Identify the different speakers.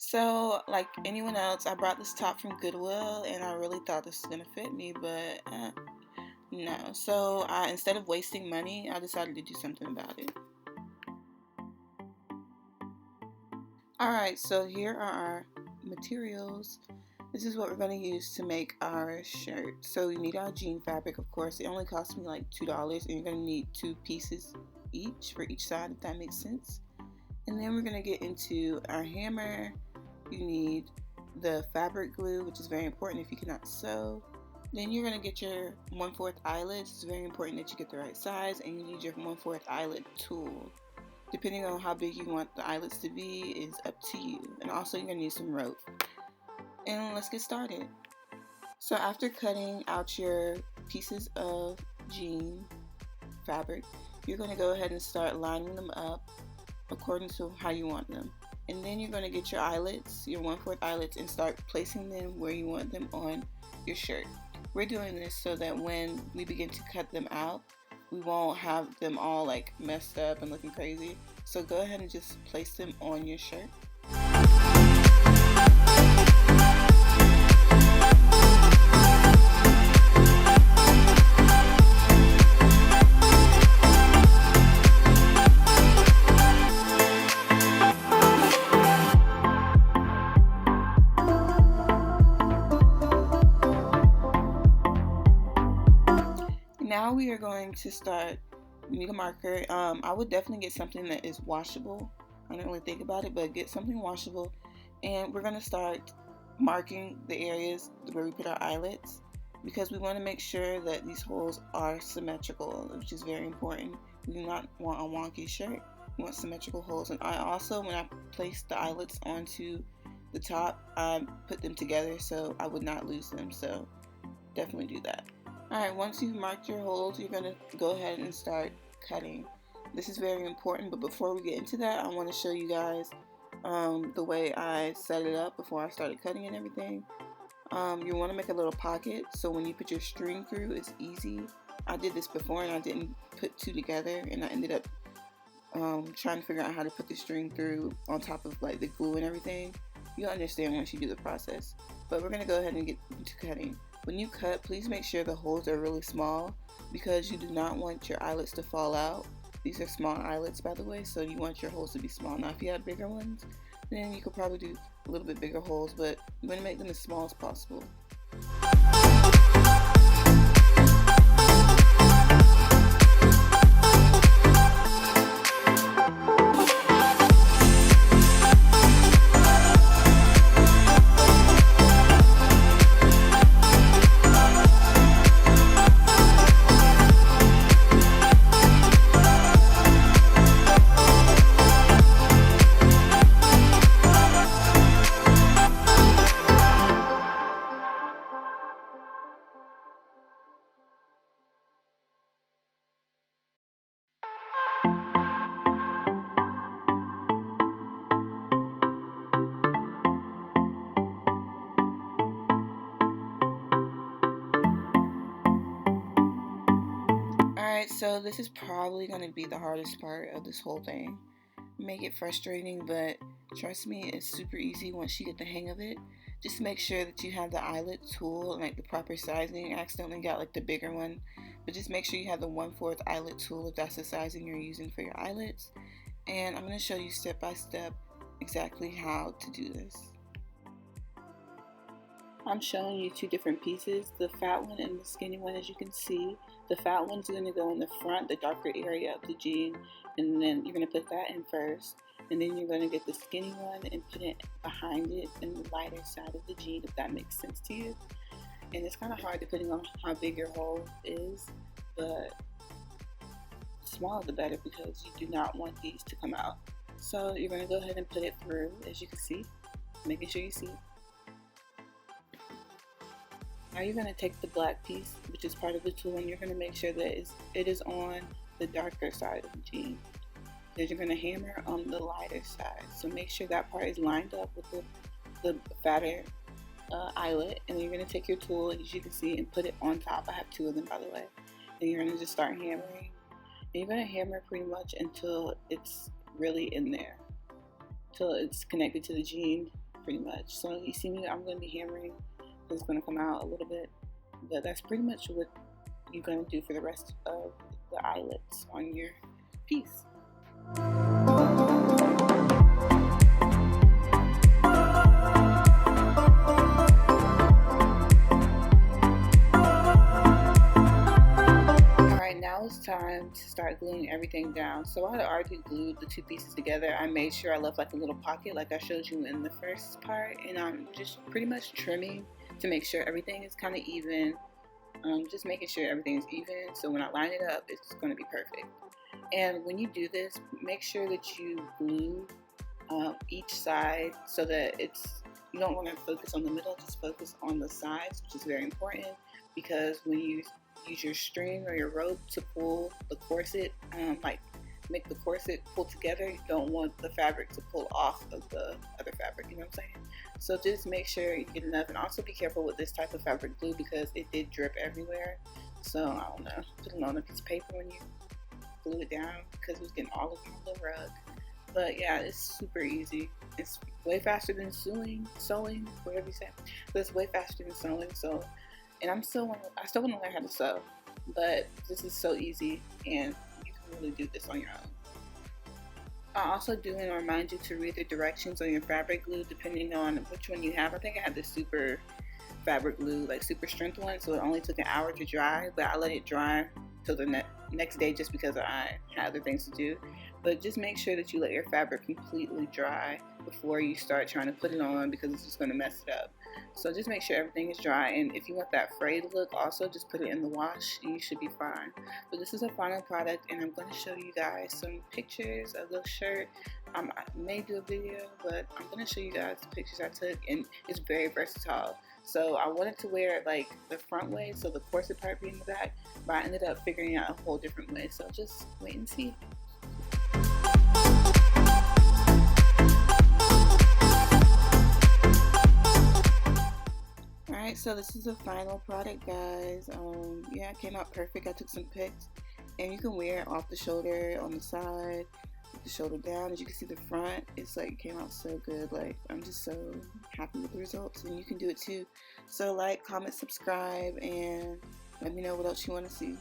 Speaker 1: So, like anyone else, I brought this top from Goodwill and I really thought this was going to fit me, but no. So, instead of wasting money, I decided to do something about it. Alright, so here are our materials. This is what we're going to use to make our shirt. So, you need our jean fabric, of course. It only cost me like $2, and you're going to need 2 pieces each for each side, if that makes sense. And then we're going to get into our hammer. You need the fabric glue, which is very important if you cannot sew. Then you're going to get your 1/4 eyelets. It's very important that you get the right size, and you need your 1/4 eyelet tool. Depending on how big you want the eyelets to be is up to you. And also you're going to need some rope. And let's get started. So after cutting out your pieces of jean fabric, you're going to go ahead and start lining them up according to how you want them. And then you're going to get your eyelets, your 1/4 eyelets, and start placing them where you want them on your shirt. We're doing this so that when we begin to cut them out, we won't have them all like messed up and looking crazy. So go ahead and just place them on your shirt. Now we are going to start. We need a marker. I would definitely get something that is washable. I didn't really think about it, but get something washable. And we're going to start marking the areas where we put our eyelets, because we want to make sure that these holes are symmetrical, which is very important. We do not want a wonky shirt. We want symmetrical holes. And I also, when I placed the eyelets onto the top, I put them together so I would not lose them. So definitely do that. Alright, once you've marked your holes, you're going to go ahead and start cutting. This is very important, but before we get into that, I want to show you guys the way I set it up before I started cutting and everything. You want to make a little pocket so when you put your string through, it's easy. I did this before and I didn't put 2 together, and I ended up trying to figure out how to put the string through on top of like the glue and everything. You'll understand once you do the process. But we're going to go ahead and get into cutting. When you cut, please make sure the holes are really small, because you do not want your eyelets to fall out. These are small eyelets, by the way, so you want your holes to be small. Now if you have bigger ones, then you could probably do a little bit bigger holes, but you want to make them as small as possible. Alright, so this is probably going to be the hardest part of this whole thing. Make it frustrating, but trust me, it's super easy once you get the hang of it. Just make sure that you have the eyelet tool and like the proper sizing. I accidentally got like the bigger one, but just make sure you have the 1/4 eyelet tool if that's the sizing you're using for your eyelets. And I'm going to show you step by step exactly how to do this. I'm showing you 2 different pieces, the fat one and the skinny one. As you can see, the fat one's going to go in the front, the darker area of the jean, and then you're going to put that in first, and then you're going to get the skinny one and put it behind it in the lighter side of the jean, if that makes sense to you. And it's kind of hard depending on how big your hole is, but the smaller the better, because you do not want these to come out. So you're going to go ahead and put it through, as you can see, making sure you see. Now you're going to take the black piece, which is part of the tool, and you're going to make sure that it is on the darker side of the jean. Then you're going to hammer on the lighter side. So make sure that part is lined up with the fatter eyelet, and then you're going to take your tool, as you can see, and put it on top. I have 2 of them, by the way. Then you're going to just start hammering. And you're going to hammer pretty much until it's really in there, until it's connected to the jean. pretty much. So you see me, I'm going to be hammering. It's going to come out a little bit, but that's pretty much what you're going to do for the rest of the eyelets on your piece. Now it's time to start gluing everything down. So I had already glued the two pieces together. I made sure I left like a little pocket like I showed you in the first part, and I'm just pretty much trimming to make sure everything is kind of even. Just making sure everything is even, so when I line it up, it's going to be perfect. And when you do this, make sure that you glue each side so that you don't want to focus on the middle, just focus on the sides, which is very important, because when you use your string or your rope to pull the corset, like make the corset pull together, you don't want the fabric to pull off of the other fabric, you know what I'm saying? So just make sure you get enough, and also be careful with this type of fabric glue because it did drip everywhere. So I don't know, put it on a piece of paper when you glue it down because it was getting all over the rug. But yeah, it's super easy. It's way faster than sewing, whatever you say. But it's way faster than sewing. So, and I still want to learn how to sew, but this is so easy, and you can really do this on your own. I also do want to remind you to read the directions on your fabric glue depending on which one you have. I think I had the super fabric glue, like super strength one, so it only took an hour to dry, but I let it dry till the next day just because I had other things to do. But just make sure that you let your fabric completely dry before you start trying to put it on, because it's just going to mess it up. So just make sure everything is dry, and if you want that frayed look, also just put it in the wash and you should be fine. But this is a final product, and I'm going to show you guys some pictures of the shirt. I may do a video, but I'm going to show you guys the pictures I took, and it's very versatile. So I wanted to wear it like the front way, so the corset part being the back, but I ended up figuring out a whole different way. So just wait and see. Alright, so this is the final product, guys. Yeah, it came out perfect. I took some pics, and you can wear it off the shoulder, on the side, with the shoulder down. As you can see, the front, it's like came out so good. Like, I'm just so happy with the results, and you can do it too. So like, comment, subscribe, and let me know what else you want to see.